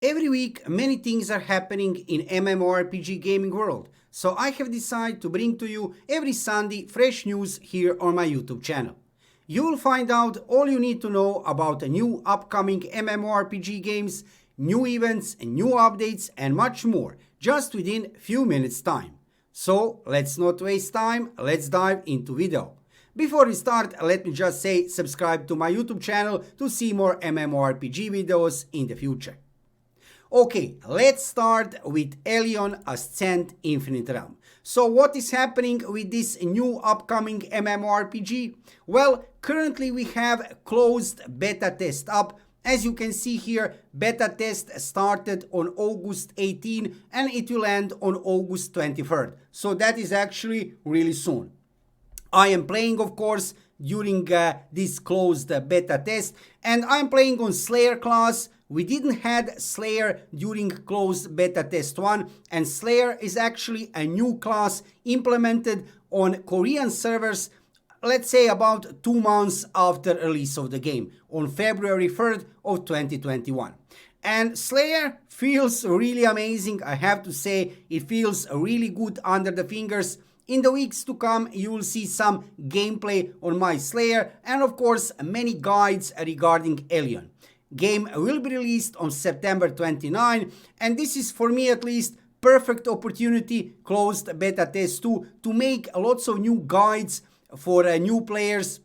Every week, many things are happening in MMORPG gaming world, so I have decided to bring to you every Sunday fresh news here on my YouTube channel. You will find out all you need to know about the new upcoming MMORPG games, new events, new updates, and much more, just within few minutes time. So let's not waste time, let's dive into video. Before we start, let me just say subscribe to my YouTube channel to see more MMORPG videos in the future. Okay, let's start with Elyon Ascent Infinite Realm. So what is happening with this new upcoming MMORPG? Well, currently we have closed beta test up. As you can see here, beta test started on August 18 and it will end on August 23rd. So that is actually really soon. I am playing, of course, during this closed beta test, and I'm playing on Slayer class. We didn't had Slayer during closed beta test 1, and Slayer is actually a new class implemented on Korean servers, let's say about 2 months after release of the game, on February 3rd of 2021. And Slayer feels really amazing, I have to say. It feels really good under the fingers. In the weeks to come, you will see some gameplay on my Slayer and of course many guides regarding Elyon. Game will be released on September 29, and this is, for me at least, perfect opportunity, closed beta test 2, to make lots of new guides for new players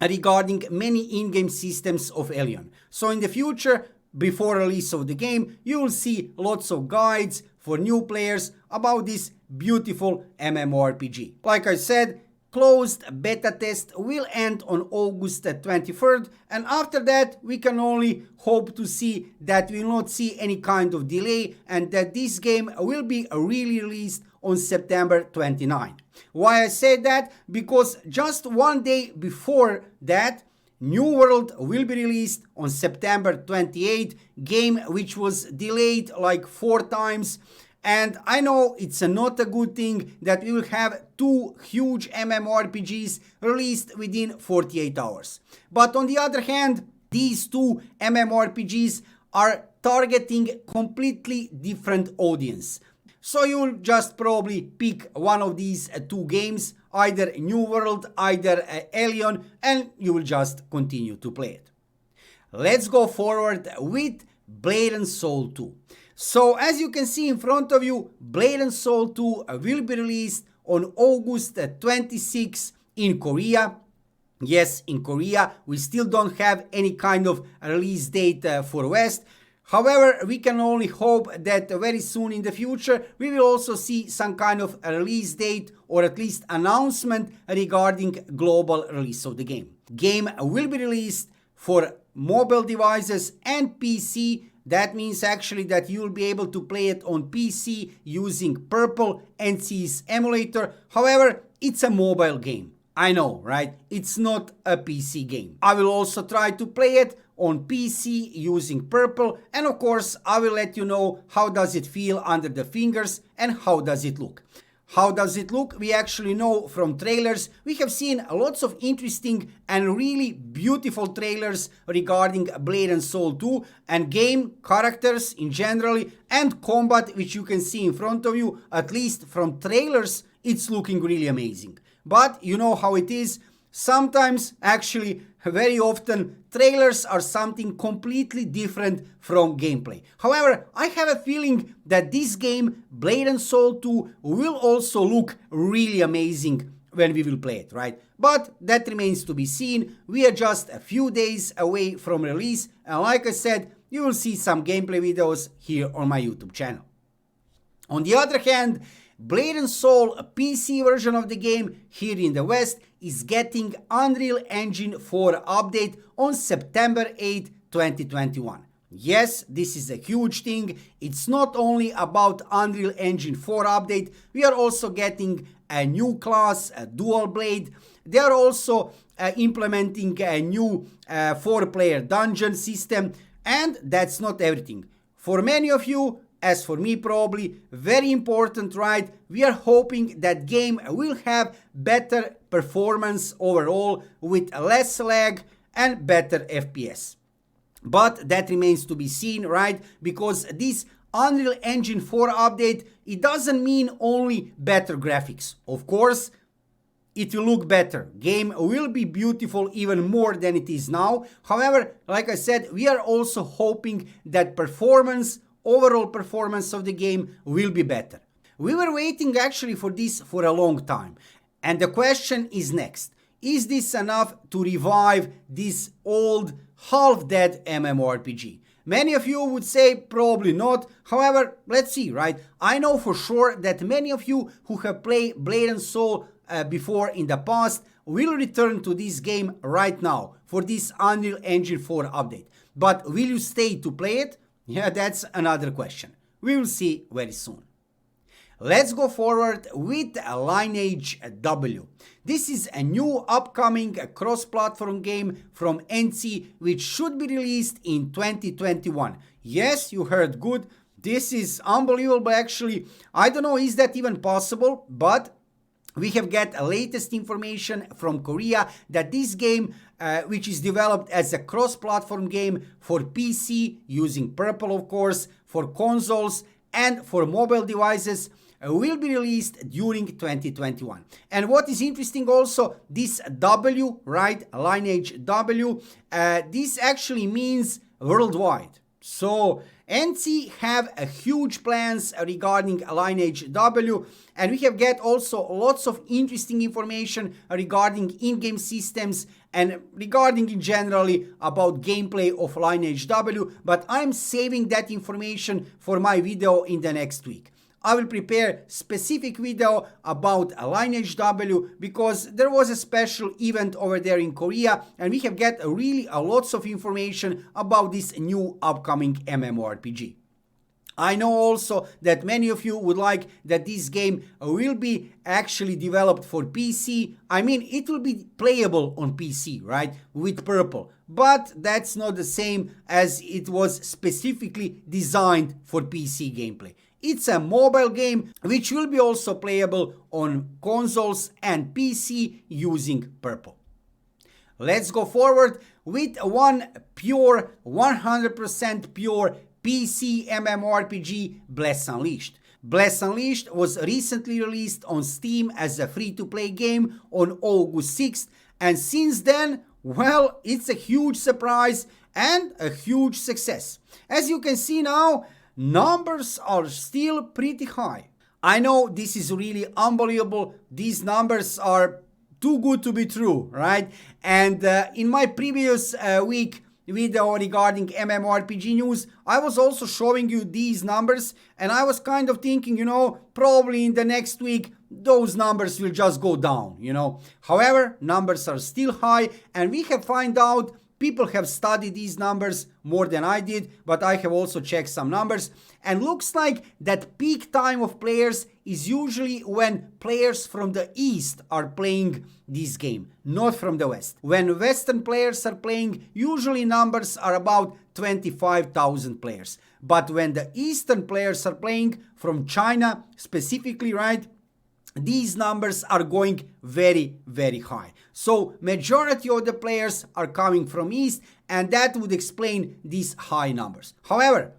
regarding many in-game systems of Elyon. So in the future, before release of the game, you will see lots of guides for new players about this beautiful MMORPG. Like I said, closed beta test will end on August 23rd, and after that we can only hope to see that we will not see any kind of delay and that this game will be really released on September 29. Why I say that? Because just one day before that, New World will be released on September 28, game which was delayed like 4 times. And I know it's not a good thing that we will have 2 huge MMORPGs released within 48 hours. But on the other hand, these 2 MMORPGs are targeting completely different audience. So you'll just probably pick one of these 2 games, either New World, either Elyon, and you will just continue to play it. Let's go forward with Blade & Soul 2. So as you can see in front of you, Blade & Soul 2 will be released on August 26 in Korea. Yes, in Korea, we still don't have any kind of release date for West. However, we can only hope that very soon in the future we will also see some kind of release date or at least announcement regarding global release of the game. Game will be released for mobile devices and PC. That means actually that you'll be able to play it on PC using Purple NC's emulator. However, it's a mobile game. I know, right? It's not a PC game. I will also try to play it on PC using Purple, and of course I will let you know how does it feel under the fingers and how does it look. How does it look? We actually know from trailers. We have seen lots of interesting and really beautiful trailers regarding Blade & Soul 2 and game, characters in general, and combat, which you can see in front of you. At least from trailers, it's looking really amazing. But you know how it is. Sometimes, actually, very often, trailers are something completely different from gameplay. However, I have a feeling that this game, Blade & Soul 2, will also look really amazing when we will play it, right? But that remains to be seen. We are just a few days away from release, and like I said, you will see some gameplay videos here on my YouTube channel. On the other hand, Blade & Soul, a PC version of the game here in the West, is getting Unreal Engine 4 update on September 8, 2021. Yes, this is a huge thing. It's not only about Unreal Engine 4 update, we are also getting a new class, a dual blade. They are also implementing a new 4-player dungeon system, and that's not everything. For many of you, as for me probably, very important, right? We are hoping that game will have better performance overall with less lag and better FPS. But that remains to be seen, right? Because this Unreal Engine 4 update, it doesn't mean only better graphics. Of course, it will look better. Game will be beautiful even more than it is now. However, like I said, we are also hoping that overall performance of the game will be better. We were waiting actually for this for a long time. And the question is next. Is this enough to revive this old, half-dead MMORPG? Many of you would say probably not. However, let's see, right? I know for sure that many of you who have played Blade and Soul before in the past will return to this game right now for this Unreal Engine 4 update. But will you stay to play it? Yeah, that's another question. We will see very soon. Let's go forward with Lineage W. This is a new upcoming cross-platform game from NC which should be released in 2021. Yes, you heard good. This is unbelievable actually. I don't know, is that even possible? But we have got latest information from Korea that this game, which is developed as a cross-platform game for PC, using Purple of course, for consoles and for mobile devices, will be released during 2021. And what is interesting also, this W, right, Lineage W, this actually means worldwide. So NC have a huge plans regarding Lineage W, and we have got also lots of interesting information regarding in-game systems and regarding in generally about gameplay of Lineage W, but I'm saving that information for my video in the next week. I will prepare specific video about Lineage W because there was a special event over there in Korea and we have got really lots of information about this new upcoming MMORPG. I know also that many of you would like that this game will be actually developed for PC. I mean, it will be playable on PC, right, with Purple. But that's not the same as it was specifically designed for PC gameplay. It's a mobile game which will be also playable on consoles and PC using Purple. Let's go forward with one pure, 100% pure pcMMORPG, Bless Unleashed. Bless Unleashed was recently released on Steam as a free-to-play game on August 6th, and since then, well, it's a huge surprise and a huge success. As you can see now, numbers are still pretty high. I know this is really unbelievable. These numbers are too good to be true, right? And in my previous week video regarding MMORPG news, I was also showing you these numbers and I was kind of thinking, probably in the next week those numbers will just go down, However, numbers are still high and we have found out people have studied these numbers more than I did, but I have also checked some numbers and looks like that peak time of players is usually when players from the East are playing this game, not from the West. When Western players are playing, usually numbers are about 25,000 players. But when the Eastern players are playing, from China specifically, right, these numbers are going very, very high. So majority of the players are coming from East and that would explain these high numbers. However,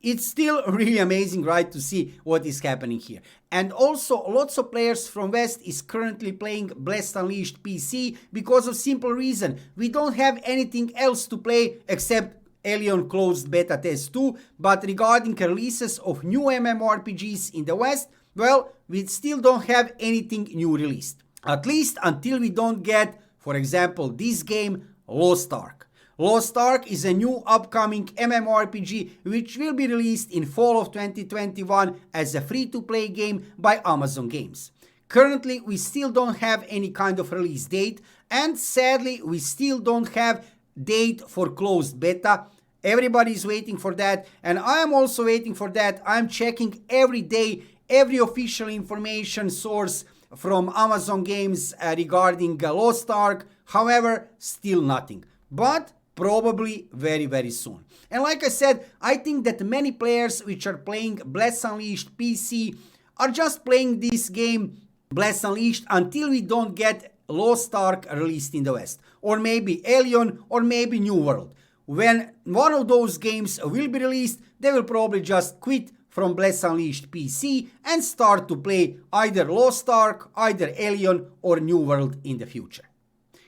it's still really amazing, right, to see what is happening here. And also lots of players from West is currently playing Blessed Unleashed PC because of simple reason. We don't have anything else to play except Elyon closed beta test 2, but regarding releases of new MMORPGs in the West, well, we still don't have anything new released. At least until we don't get, for example, this game, Lost Ark. Lost Ark is a new upcoming MMORPG which will be released in fall of 2021 as a free-to-play game by Amazon Games. Currently, we still don't have any kind of release date and sadly, we still don't have date for closed beta. Everybody is waiting for that and I am also waiting for that. I'm checking every day every official information source from Amazon Games regarding Lost Ark. However, still nothing. But probably very, very soon. And like I said, I think that many players which are playing Bless Unleashed PC are just playing this game Bless Unleashed until we don't get Lost Ark released in the West. Or maybe Elyon or maybe New World. when one of those games will be released, they will probably just quit from Bless Unleashed PC and start to play either Lost Ark, either Elyon or New World in the future.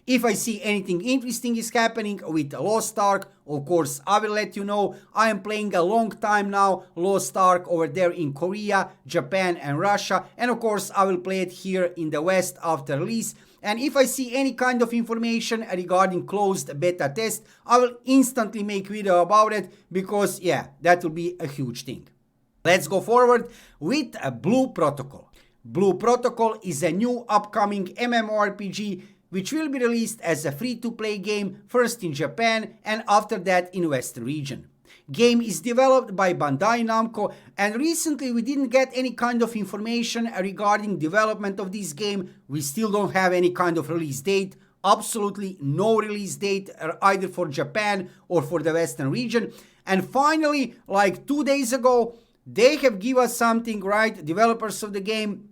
If I see anything interesting is happening with Lost Ark, of course I will let you know. I am playing a long time now Lost Ark over there in Korea, Japan and Russia, and of course I will play it here in the West after release. And if I see any kind of information regarding closed beta test, I will instantly make video about it, because yeah, that will be a huge thing. Let's go forward with Blue Protocol. Blue Protocol is a new upcoming MMORPG which will be released as a free-to-play game first in Japan and after that in Western region. Game is developed by Bandai Namco, and recently we didn't get any kind of information regarding development of this game. We still don't have any kind of release date, absolutely no release date either for Japan or for the Western region. And finally, like 2 days ago, they have given us something, right? Developers of the game,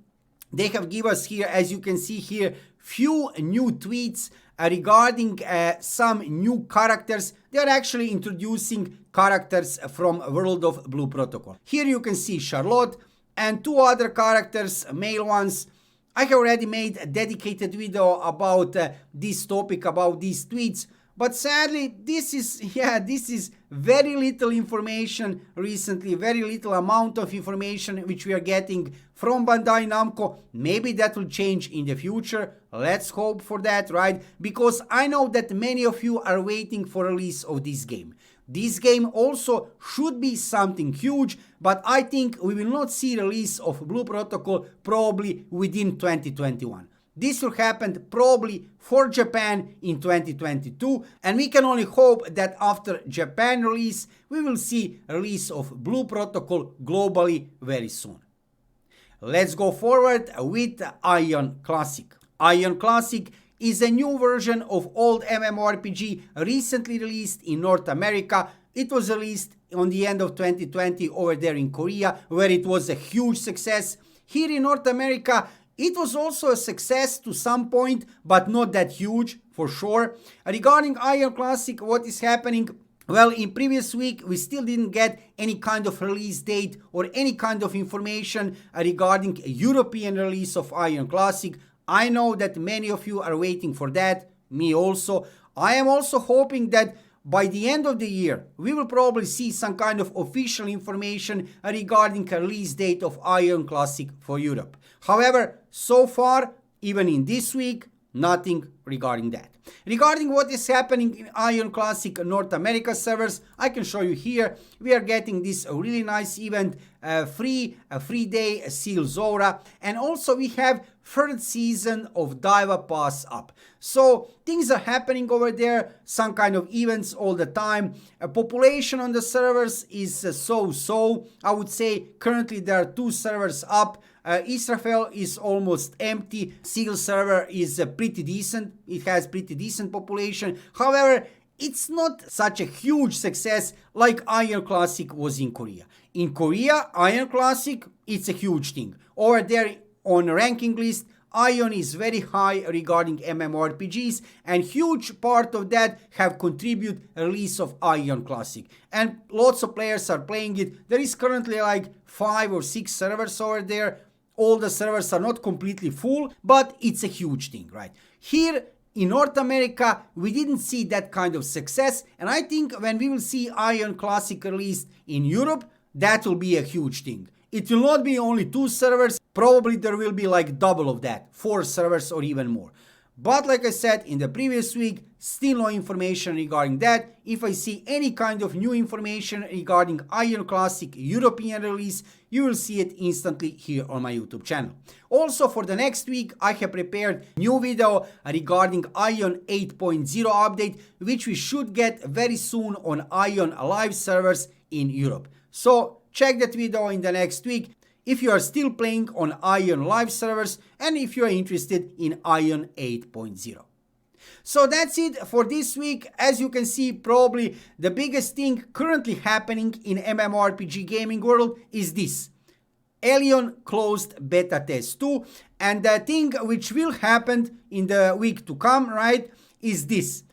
they have given us here, as you can see here, few new tweets regarding some new characters. They are actually introducing characters from World of Blue Protocol. Here you can see Charlotte and 2 other characters, male ones. I have already made a dedicated video about this topic, about these tweets. But sadly, this is very little information recently, very little amount of information which we are getting from Bandai Namco. Maybe that will change in the future. Let's hope for that, right? Because I know that many of you are waiting for release of this game. This game also should be something huge, but I think we will not see release of Blue Protocol probably within 2021. This will happen probably for Japan in 2022, and we can only hope that after Japan release, we will see release of Blue Protocol globally very soon. Let's go forward with Aion Classic. Aion Classic is a new version of old MMORPG recently released in North America. It was released on the end of 2020 over there in Korea, where it was a huge success. Here in North America, it was also a success to some point, but not that huge for sure. Regarding Aion Classic, what is happening? Well, in previous week, we still didn't get any kind of release date or any kind of information regarding a European release of Aion Classic. I know that many of you are waiting for that, me also. I am also hoping that by the end of the year, we will probably see some kind of official information regarding a release date of Aion Classic for Europe. However, so far, even in this week, nothing regarding that. Regarding what is happening in Aion Classic North America servers, I can show you here. We are getting this really nice event, free day Seal Zora, and also we have 3rd season of Diva Pass up. So things are happening over there, some kind of events all the time. Population on the servers is so. I would say currently there are 2 servers up. Israfel is almost empty. Seal server is pretty decent. It has pretty decent population. However, it's not such a huge success like Aion Classic was in Korea. In Korea, Aion Classic, it's a huge thing. Over there on ranking list, Aion is very high regarding MMORPGs, and huge part of that have contributed release of Aion Classic. And lots of players are playing it. There is currently like 5 or 6 servers over there. All the servers are not completely full, but it's a huge thing, right? Here in North America, we didn't see that kind of success, and I think when we will see Aion Classic released in Europe, that will be a huge thing. It will not be only 2 servers, probably there will be like double of that, 4 servers or even more. But like I said in the previous week, still no information regarding that. If I see any kind of new information regarding Aion Classic European release, you will see it instantly here on my YouTube channel. Also for the next week, I have prepared new video regarding Aion 8.0 update, which we should get very soon on Aion live servers in Europe. So check that video in the next week if you are still playing on Aion live servers and if you are interested in Aion 8.0. So that's it for this week. As you can see, probably the biggest thing currently happening in MMORPG gaming world is this. Elyon closed beta test 2, and the thing which will happen in the week to come, right, is this.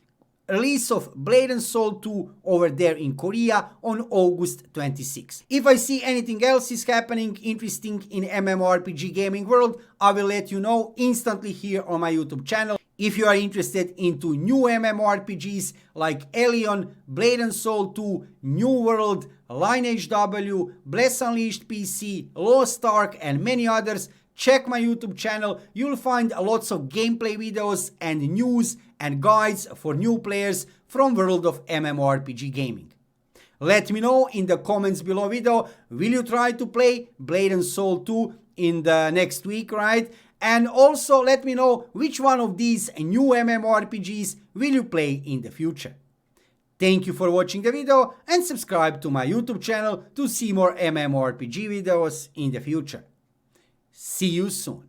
release of Blade and Soul 2 over there in Korea on August 26. If I see anything else is happening interesting in MMORPG gaming world, I will let you know instantly here on my YouTube channel. If you are interested into new MMORPGs like Elyon, Blade and Soul 2, New World, Lineage W, Bless Unleashed PC, Lost Ark and many others, check my YouTube channel. You'll find lots of gameplay videos and news and guides for new players from world of MMORPG gaming. Let me know in the comments below video, will you try to play Blade and Soul 2 in the next week, right? And also let me know which one of these new MMORPGs will you play in the future. Thank you for watching the video and subscribe to my YouTube channel to see more MMORPG videos in the future. See you soon.